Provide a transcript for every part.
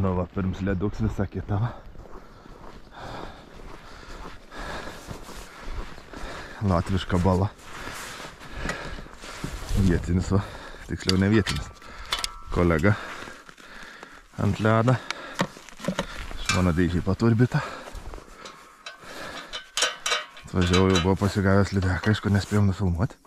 Nu va, pirms leduks visa kita va. Latviška bala. Vietinis va, tiksliau ne vietinis. Kolega ant ledą. Žmona dėžiai paturbita. Atvažiavau, jau buvo pasigavęs lydeką, aišku, nespėjom nufilmuoti.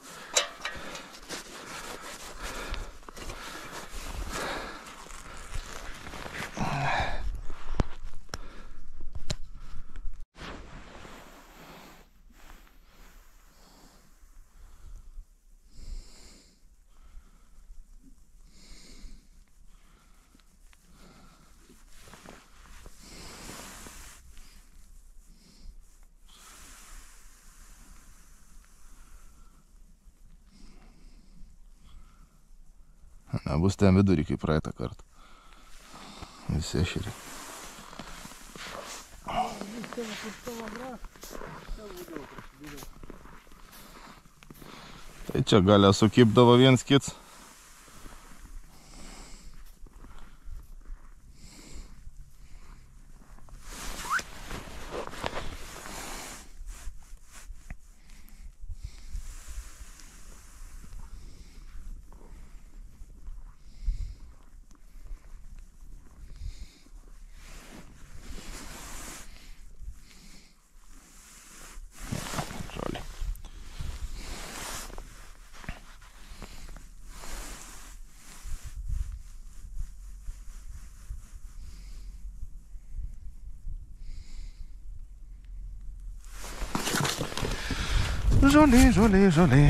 Nebus ten vidurį kaip praeitą kartą. Visi ešeriai. Tai čia galia sukibdavo viens kits. Žolė, žolė, žolė.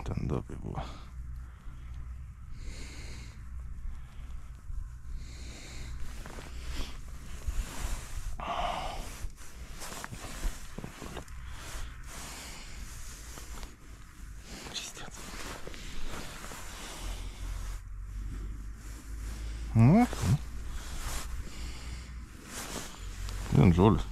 Ten dopai buvo. Nu, vien žolės.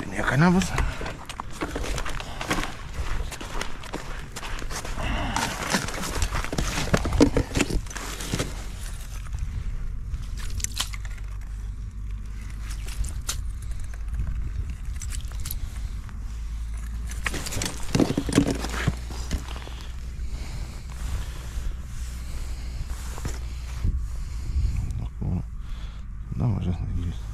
Nieko nebus. Da, mažesnis gilys.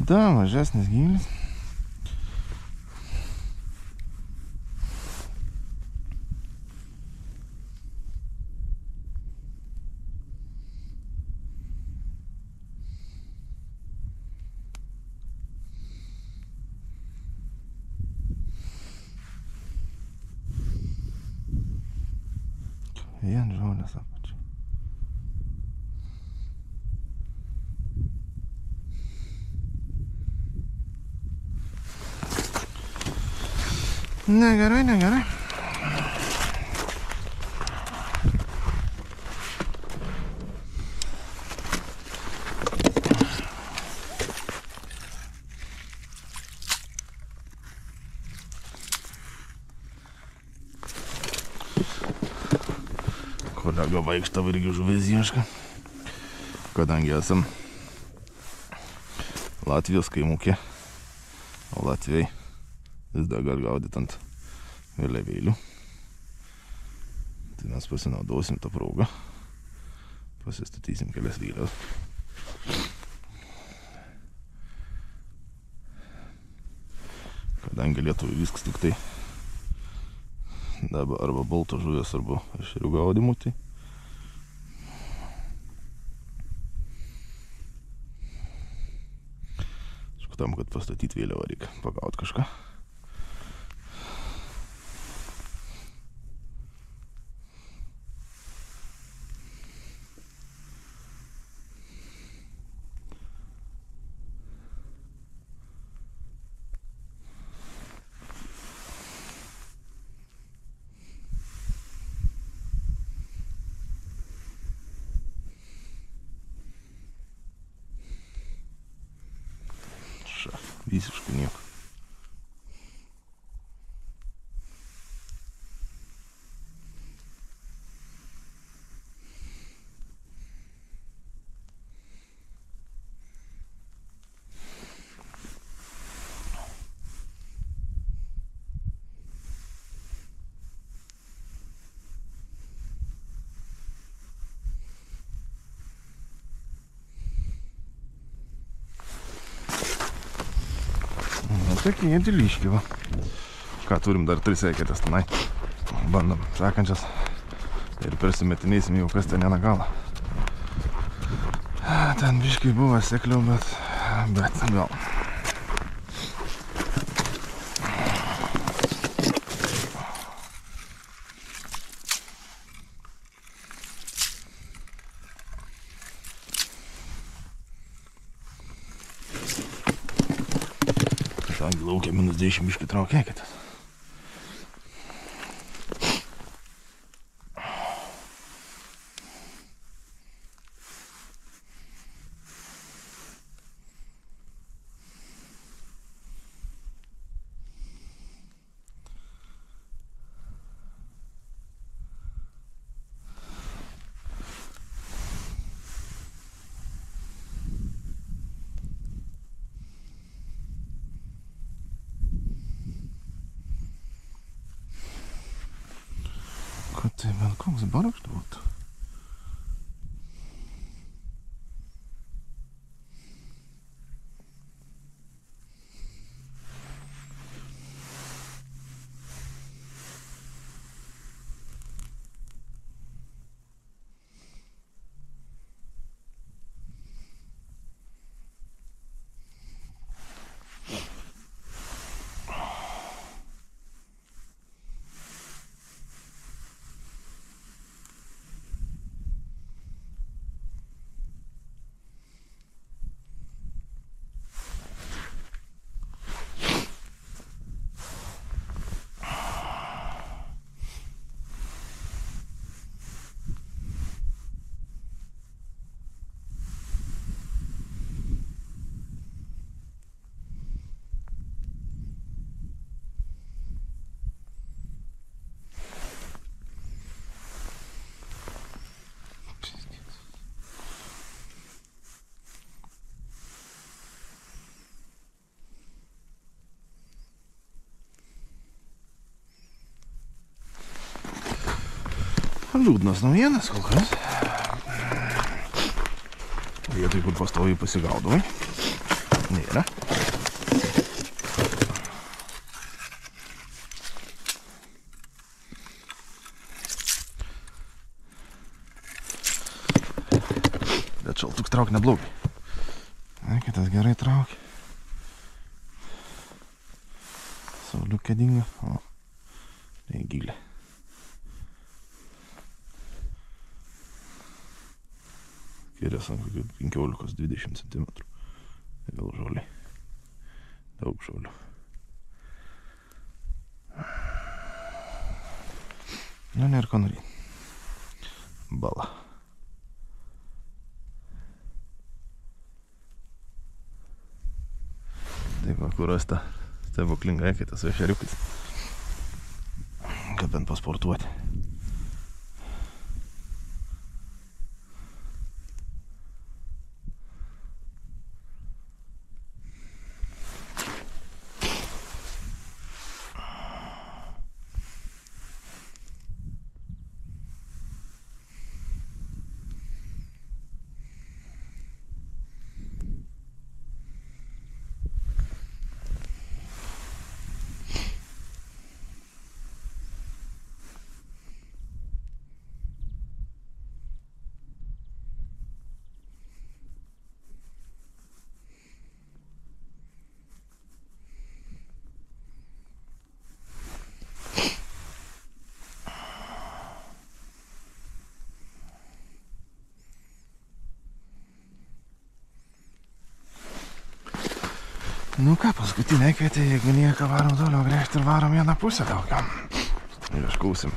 Da, mažesnis gylis. Vien žolės apačiai. Negerai, negerai. Kolega vaikšto irgi žuvis ieška, kadangi esam Latvijos kaimukė, o Latvijai vis dar gali gaudyti ant vėliavėlių. Tai mes pasinaudosim tą progą. Pasistatysim kelias vėliavas. Kadangi Lietuvai viskas tik tai dabar arba balto žuvės, arba ešerių gaudymų, tai tam, kad pastatyti vėliavą, reikia pagauti kažką. Visiškai nieko. Tokie dėliški, va. Ką, turim dar 3 eketes tenai. Bandom sekančias. Ir persimetinėsim jau kas ten vieną galą. Ten biškai buvo sekliau, bet gal. Laukia -10 biškai traukia eketes. Tai man koks barakštas būtų. Liūdnas naujienas kol kas. Vietoj, kur pastoviai pasigaudavai, nėra. Bet šaltuks trauk neblogai. Kitas gerai traukia. Sauliukė dinga. O, tai gilė. Skiriasi ant kokių 15-20 cm. Vėl žoliai. Daug žolių. Nu, nėra ką norėti. Bala. Taip, kur rasta stebuklinga eketė su ešeriukais. Kad bent pasportuoti. Nu ką, paskutinė kvietė, jeigu nieko varom toliau grįžti ir varom vieną pusę daugiau. Ieškausim.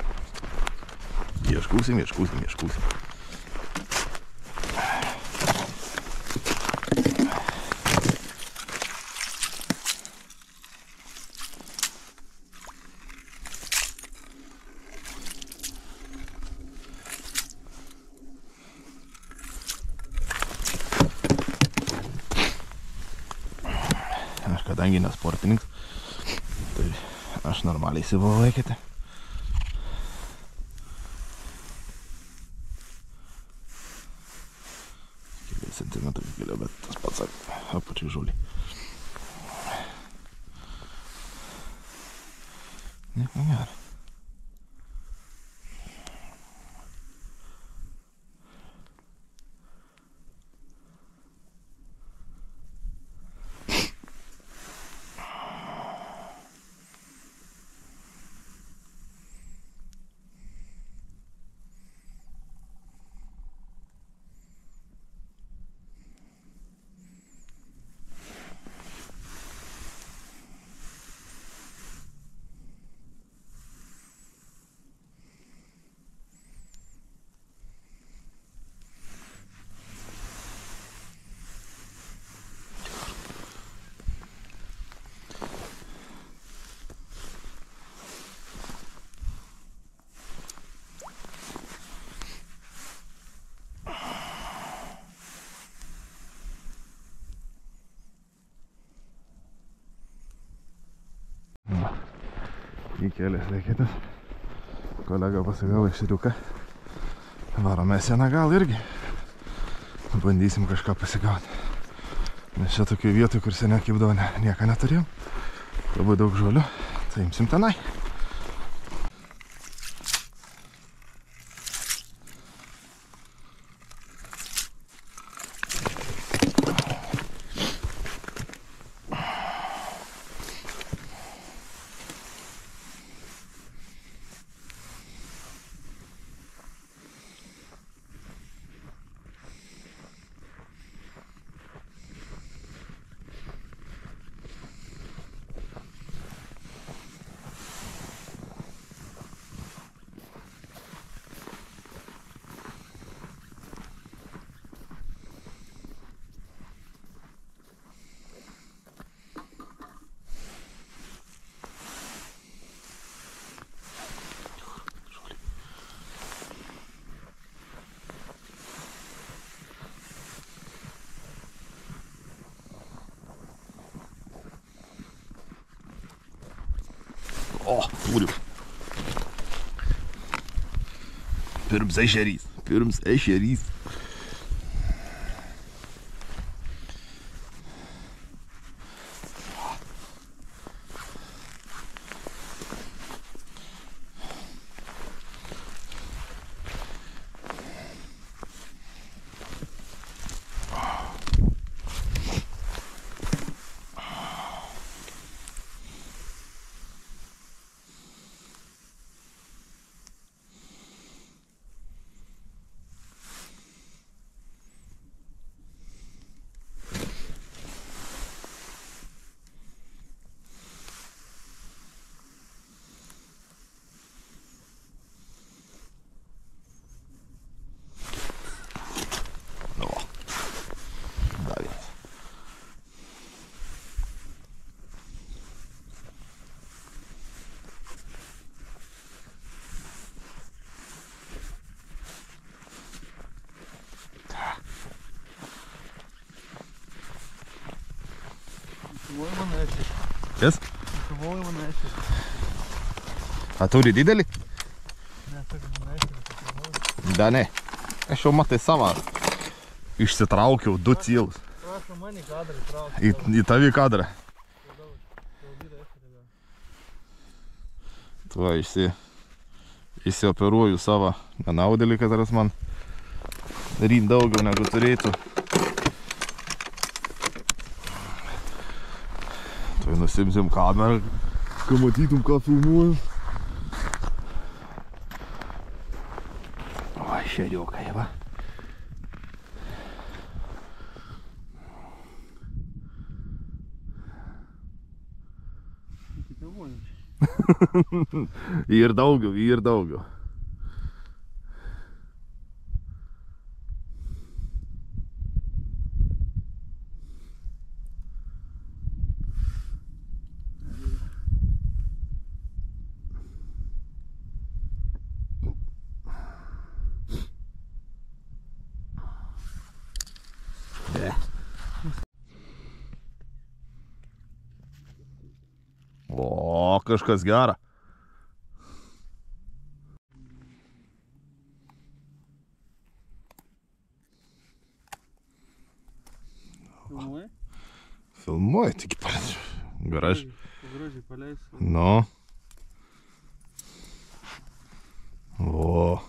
Aš kadangi nesportininkas, tai aš normaliai įsivau laikyti. Keliai centimetrai giliau, bet tas pats apačiai žolį. Nieko gero. Įkėlės reikitas. Kolega pasigavo išsiriuką. Varome sieną gal irgi. Bandysim kažką pasigauti. Nes čia tokių vietų, kur seniau kibdavo, nieko neturėjom. Labai daug žolių. Tai imsim tenai. O, turim. Pirms ešerys. Kas? A turi didelį? Ne, sakau, Da ne. Aš jau matai savo išsitraukiau 2 cilus. Prašau mani kadrą įtraukti. Į tavį kadrą. Tuo išsioperuoju savo nenaudėlį, kad man daryti daugiau negu turėtų. Tuo nusimsim kamerą, kad matytum, ką filmuojam. O, šeriukai, va. Ir daugiau, ir daugiau. O, kažkas gera. Filmuoji? Filmuoji, tik paleidžiu. Gražiai. Gražiai paleisiu. Nu. O.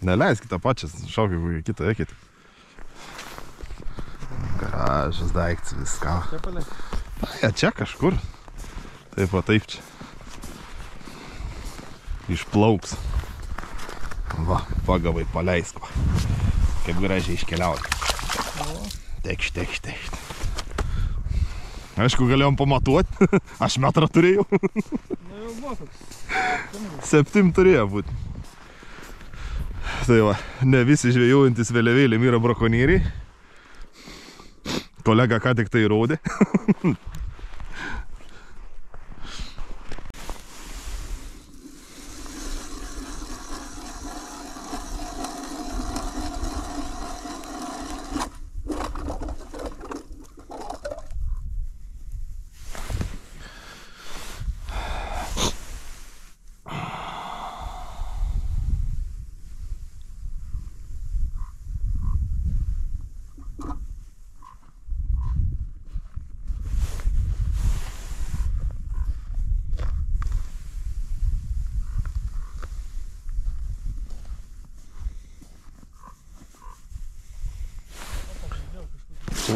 Neleiskite pačias, šaukiu kokį kitą eketį. Gražas daiktas viską. Čia paleisiu? Ja, čia kažkur. Taip, o taip čia. Išplauks. Va, pagavai paleisk. Kaip gražiai iškeliauti. Tekšt. Aišku, galėjom pamatuoti. Aš metrą turėjau. Na jau buvo toks. 7 turėjo būti. Tai va, ne visi žvejojantys vėliavėlėm yra brakonieriai. Kolega ką tik tai rodė.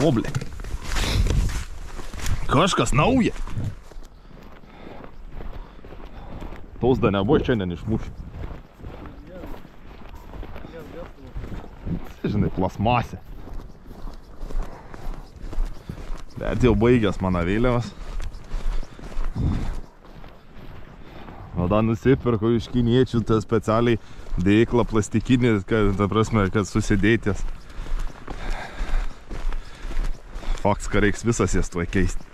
Oblė. Kažkas nauja. Tausda nebuvo šiandien išmušę. Žinai, plasmasė. Bet jau baigęs mano vėliavas. O dar nusipirkau iš kiniečių tą specialiai dėklą plastikinį, kad, ta prasme, kad susidėtės. Fakts, kad reiks visas jas tuoj keisti.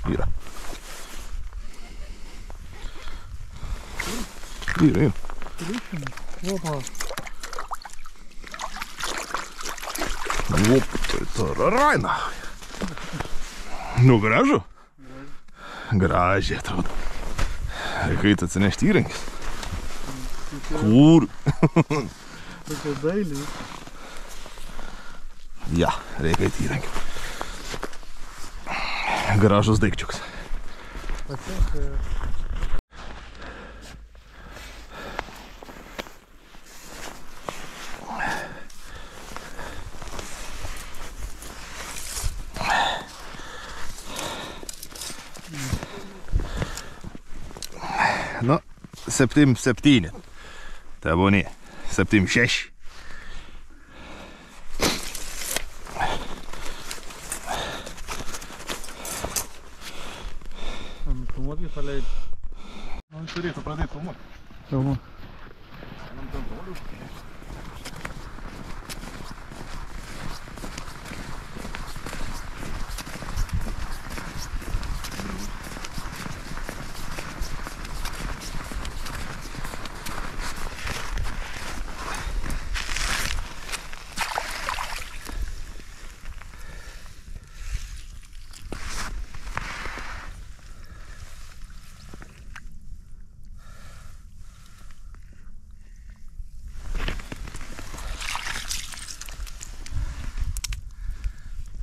Yra. Yra. Opa. Op, tai tararaina. Nu, gražu? Gražiai atrodo. Reikia atsinešti įrankis. Kur? Tokia dailė. Ja, reikia įrankį. Gražus daikčiuks. Nu, 7-7. Tebūnie. 7-6. Filmuoti paleidžiu. Man turėtų pradėti filmuoti. Filmu.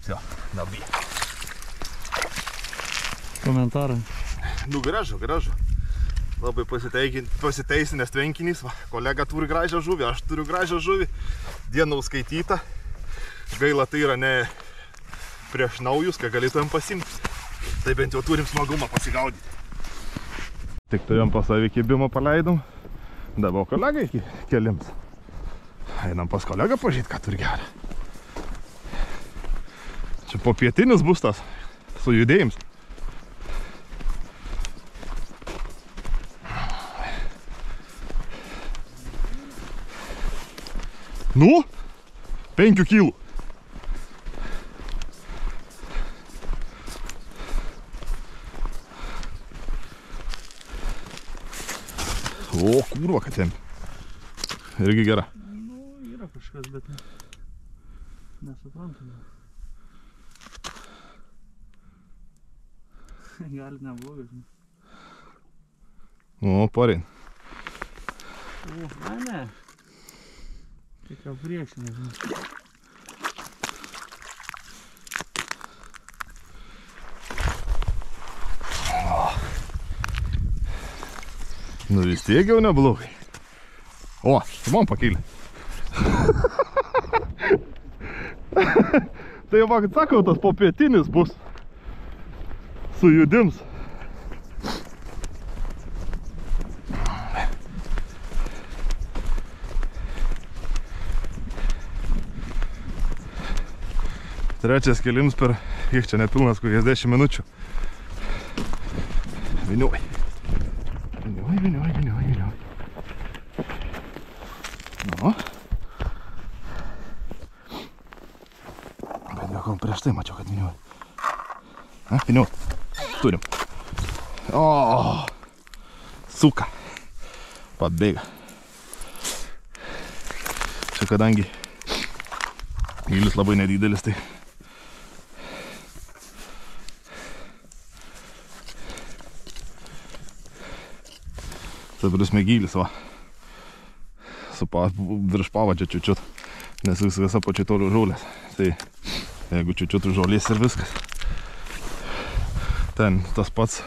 Все, nabija. Komentarai. Nu, gražu. Labai pasiteisinęs tvenkinys. Va, kolega turi gražią žuvį, aš turiu gražią žuvį. Diena užskaityta. Gaila, tai yra ne prieš naujus, ką galėtumėm pasimti. Tai bent jau turim smagumą pasigaudyti. Tik turėjom pas savį kibimą paleidom. Dabar kolegai keliams. Einam pas kolegą pažiūrėti, ką turi gerą. Čia popietinis bus tas su judėjims. Nu, 5 kilų. O, kurva, kad ten. Irgi gera. Nu, yra kažkas, bet nesuprantama. Gali neblogas. O, parein. O, ne. Tik ką priešinė. Nu vis tiek jau neblogai. O, man pakėlė. Tai va, sakau, tas popietinis bus su judims. Trečias kelims per, kiek čia nepilnas, kokias 10 minučių. Viniuoj. Viniuoj. Nu. Bet niekam prieš tai mačiau, kad viniuoj. Viniuoj. Turim. O, suka. Pabėga. Čia kadangi gylis labai nedidelis, tai prasme gylis, va. Virš pavadžio čiučiut, nes viskas apačiai toliau žolės. Tai jeigu čiučiut žolės ir viskas. Ten tas pats.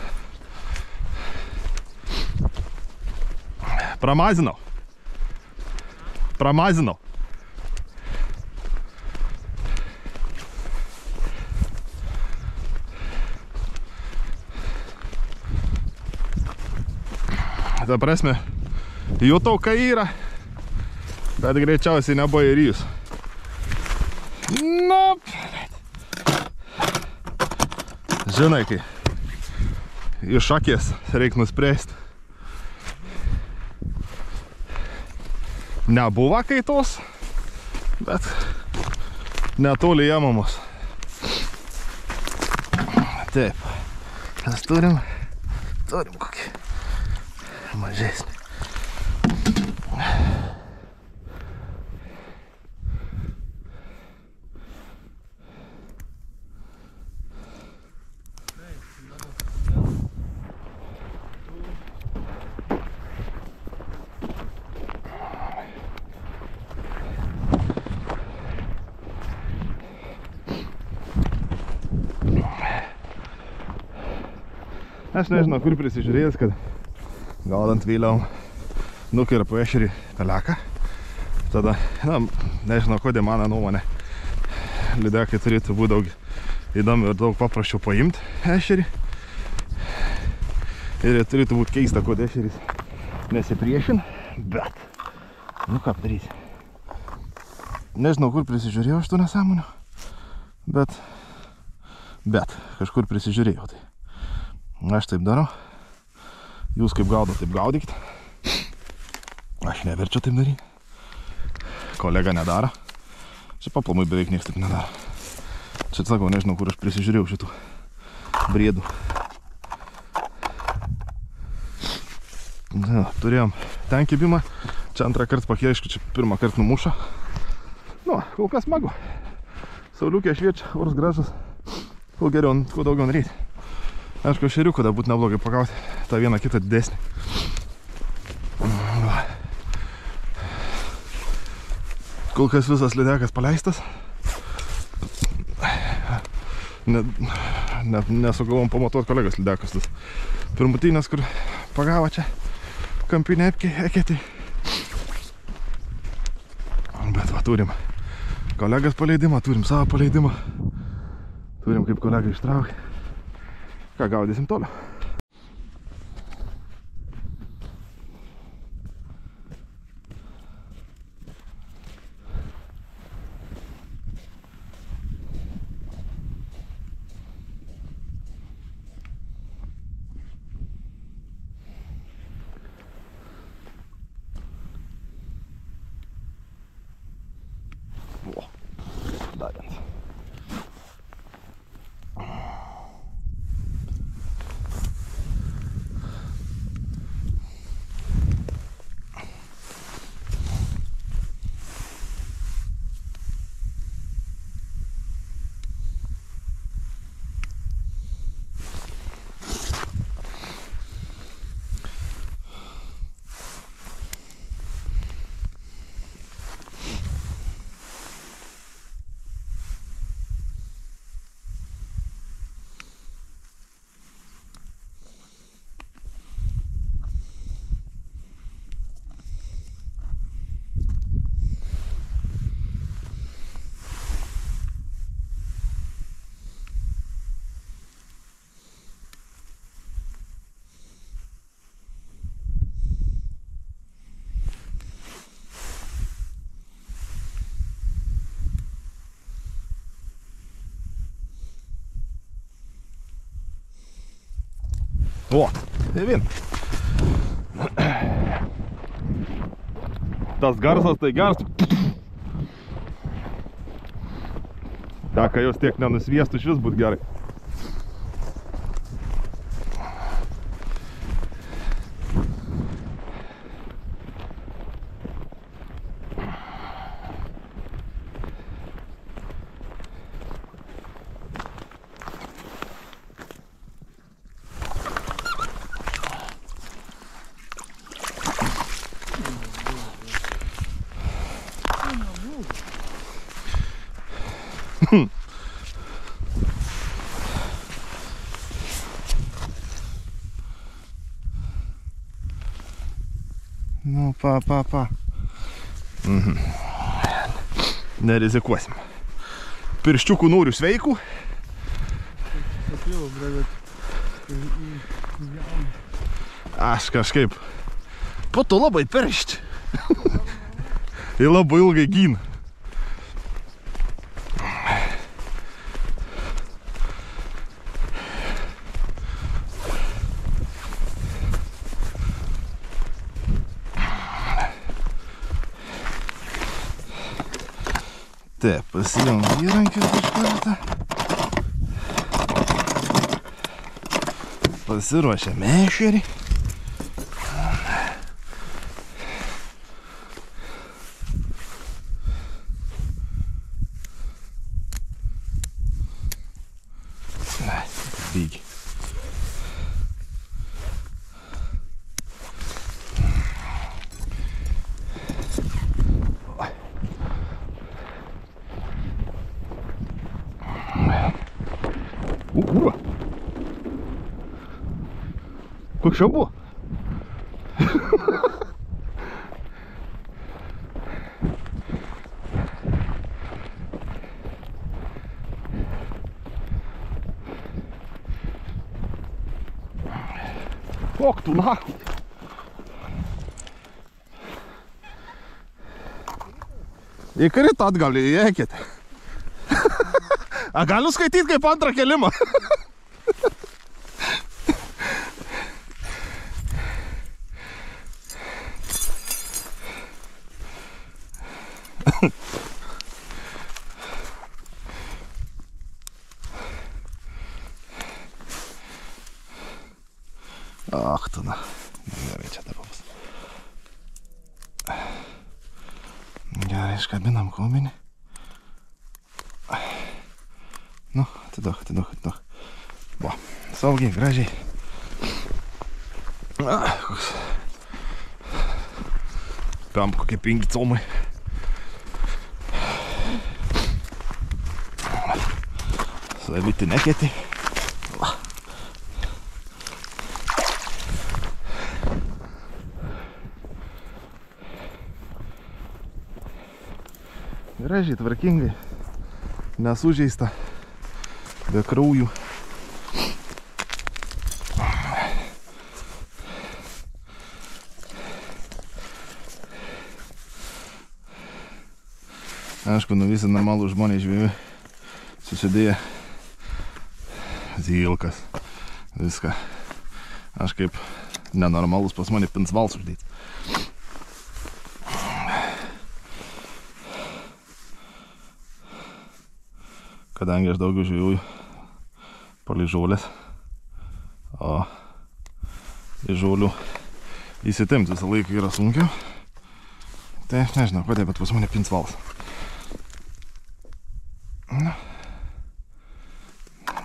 Pramazinau. Ta prasme, jutau, kai yra, bet greičiausiai nebuvo ir jūs. Na, žinai, kai iš akės reik nuspręsti. Nebuvo kaitos, bet netoli jamamos. Taip, mes turim kokį mažesnį. Aš nežinau, kur prisižiūrėjęs, kad gaudant vėliau nukirpo ešerį peleką. Tada, nežinau, kodėl mano nuomonė, lydekai turėtų būti daug įdomių ir daug paprasčiau paimti ešerį. Ir turėtų būti keista, kodėl ešeris nesipriešin, bet, nu ką padaryti. Nežinau, kur prisižiūrėjau aš tų nesąmonių, bet kažkur prisižiūrėjau. Tai aš taip darau. Jūs kaip gaudo, taip gaudykit. Aš neverčiu taip daryti. Kolega nedaro. Čia paplamai beveik niekas taip nedaro. Čia sakau, nežinau, kur aš prisižiūrėjau šitų briedų. Na, turėjom ten kibimą. Čia antrą kartą pakėlė, aišku, čia pirmą kartą numušo. Nu, kol kas smagu. Sauliukė šviečia, oras gražus. Kuo geriau, kuo daugiau norėti. Aišku, šeriuką da būtų neblogai pagauti tą vieną kitą didesnį. Kol kas visas lydekas paleistas. Nesugalvom pamatuoti kolegos lydekas. Tas pirmutinės, kur pagavo čia kampinę eketį. Bet va, turim kolegas paleidimą, turim savo paleidimą. Turim kaip kolega ištraukė. Ką gaudysim toliau? O, tai vien. Tas garsas, tai garsas. Teka jos tiek nenusviestų, iš vis būt gerai. Nu, pa. Nerizikuosim. Pirščiukų noriu sveikų. Aš kažkaip po to labai peršti. Ir labai ilgai gyn. Taip, pasijom įrankius iš kartą. Pasiruošėm ešerį. Lygiai. Kurva. Koks čia buvo? Kok tu nahu? Įkrito atgal į eketę. A galiu skaityti kaip antrą kelimą? Ach, tu na. Gerai, čia dar bus. Gerai, iškabinam kuminį. Nu, atiduok. Va, saugiai, gražiai. Koks. Pam kokie 5 colmai. Saviti nekėti. Va. Gražiai, tvarkingai, nesužeista, be kraujų. Aišku, visi normalų žmonės žvejai susidėję zylkas, viską. Aš kaip nenormalus pas mane pinsvals uždėti. Kadangi aš daugiau žvejauju palei žolės, o į žolių įsitemti visą laiką yra sunkiau, tai aš nežinau kodėl, bet pas mane pinsvals.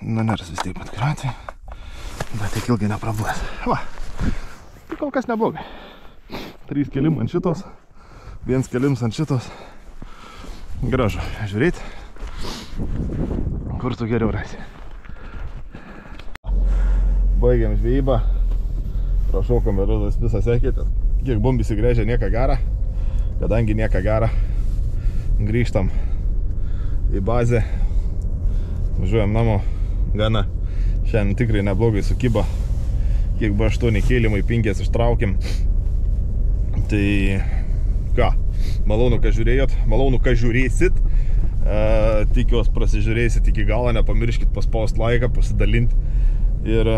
Ners vis taip pat kratė, bet tik ilgai neprablės. Va, tai kol kas neblogai. 3 kelim ant šitos, 1 kelims ant šitos. Gražu žiūrėti, kur tu geriau rasi. Baigiam žvejybą. Prašaukom ir visą sekėtės. Kiek buvom įsigręžę nieko gerą. Kadangi nieko gerą, grįžtam į bazę. Važiuojam namo. Gana šiandien tikrai neblogai sukibo. Kiek buvo 8 kėlimai, 5 ištraukim. Tai ką, malonu, kad žiūrėjot, malonu, kad žiūrėsit. Tikiuos prasižiūrėsit iki galo, nepamirškit paspaust laiką, pasidalinti. Ir